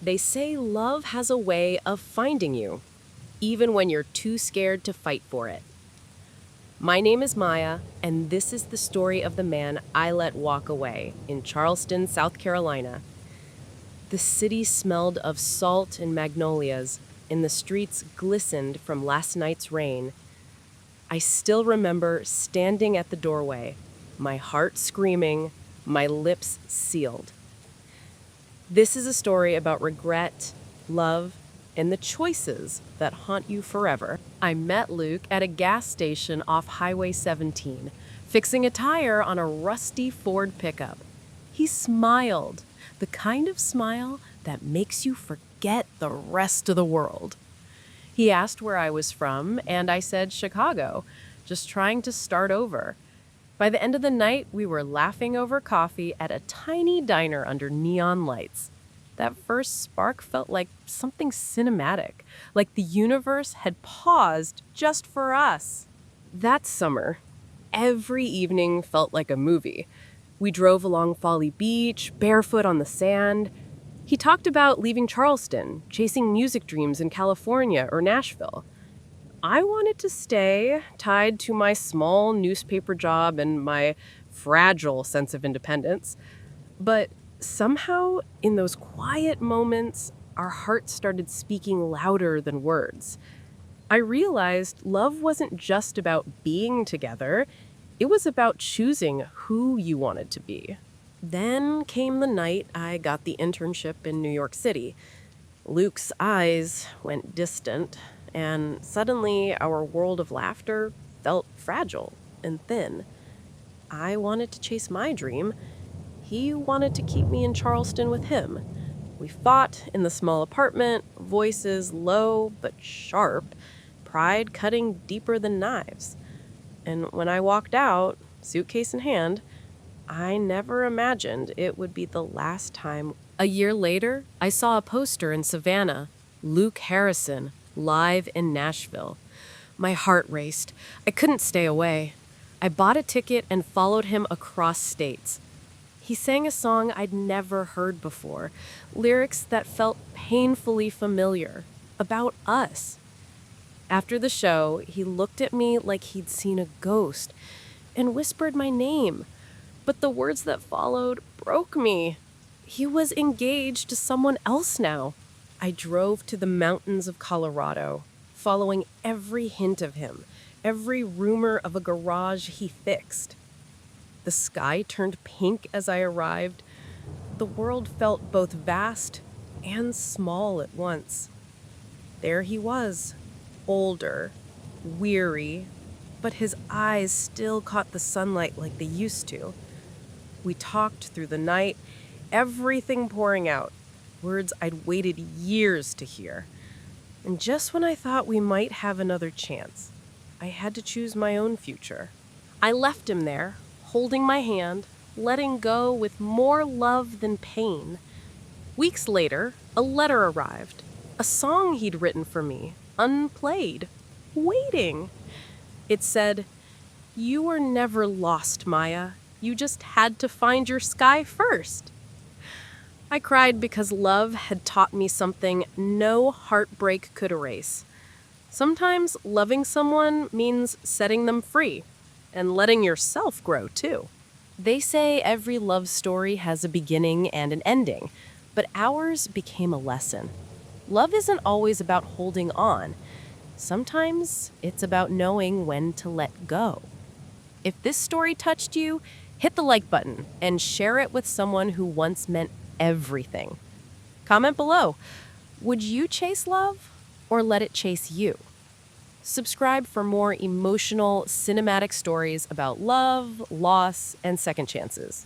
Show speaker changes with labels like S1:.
S1: They say love has a way of finding you, even when you're too scared to fight for it. My name is Maya, and this is the story of the man I let walk away in Charleston, South Carolina. The city smelled of salt and magnolias, and the streets glistened from last night's rain. I still remember standing at the doorway, my heart screaming, my lips sealed. This is a story about regret, love, and the choices that haunt you forever. I met Luke at a gas station off Highway 17, fixing a tire on a rusty Ford pickup. He smiled, the kind of smile that makes you forget the rest of the world. He asked where I was from, and I said Chicago, just trying to start over. By the end of the night, we were laughing over coffee at a tiny diner under neon lights. That first spark felt like something cinematic, like the universe had paused just for us. That summer, every evening felt like a movie. We drove along Folly Beach, barefoot on the sand. He talked about leaving Charleston, chasing music dreams in California or Nashville. I wanted to stay, tied to my small newspaper job and my fragile sense of independence. But somehow, in those quiet moments, our hearts started speaking louder than words. I realized love wasn't just about being together, it was about choosing who you wanted to be. Then came the night I got the internship in New York City. Luke's eyes went distant, and suddenly our world of laughter felt fragile and thin. I wanted to chase my dream. He wanted to keep me in Charleston with him. We fought in the small apartment, voices low but sharp, pride cutting deeper than knives. And when I walked out, suitcase in hand, I never imagined it would be the last time. A year later, I saw a poster in Savannah, Luke Harrison, live in Nashville. My heart raced. I couldn't stay away. I bought a ticket and followed him across states. He sang a song I'd never heard before, lyrics that felt painfully familiar, about us. After the show, he looked at me like he'd seen a ghost and whispered my name. But the words that followed broke me. He was engaged to someone else now. I drove to the mountains of Colorado, following every hint of him, every rumor of a garage he fixed. The sky turned pink as I arrived. The world felt both vast and small at once. There he was, older, weary, but his eyes still caught the sunlight like they used to. We talked through the night, everything pouring out, words I'd waited years to hear. And just when I thought we might have another chance, I had to choose my own future. I left him there, holding my hand, letting go with more love than pain. Weeks later, a letter arrived, a song he'd written for me, unplayed, waiting. It said, "You were never lost, Maya. You just had to find your sky first." I cried because love had taught me something no heartbreak could erase. Sometimes loving someone means setting them free and letting yourself grow too. They say every love story has a beginning and an ending, but ours became a lesson. Love isn't always about holding on. Sometimes it's about knowing when to let go. If this story touched you, hit the like button and share it with someone who once meant everything. Comment below. Would you chase love or let it chase you? Subscribe for more emotional, cinematic stories about love, loss, and second chances.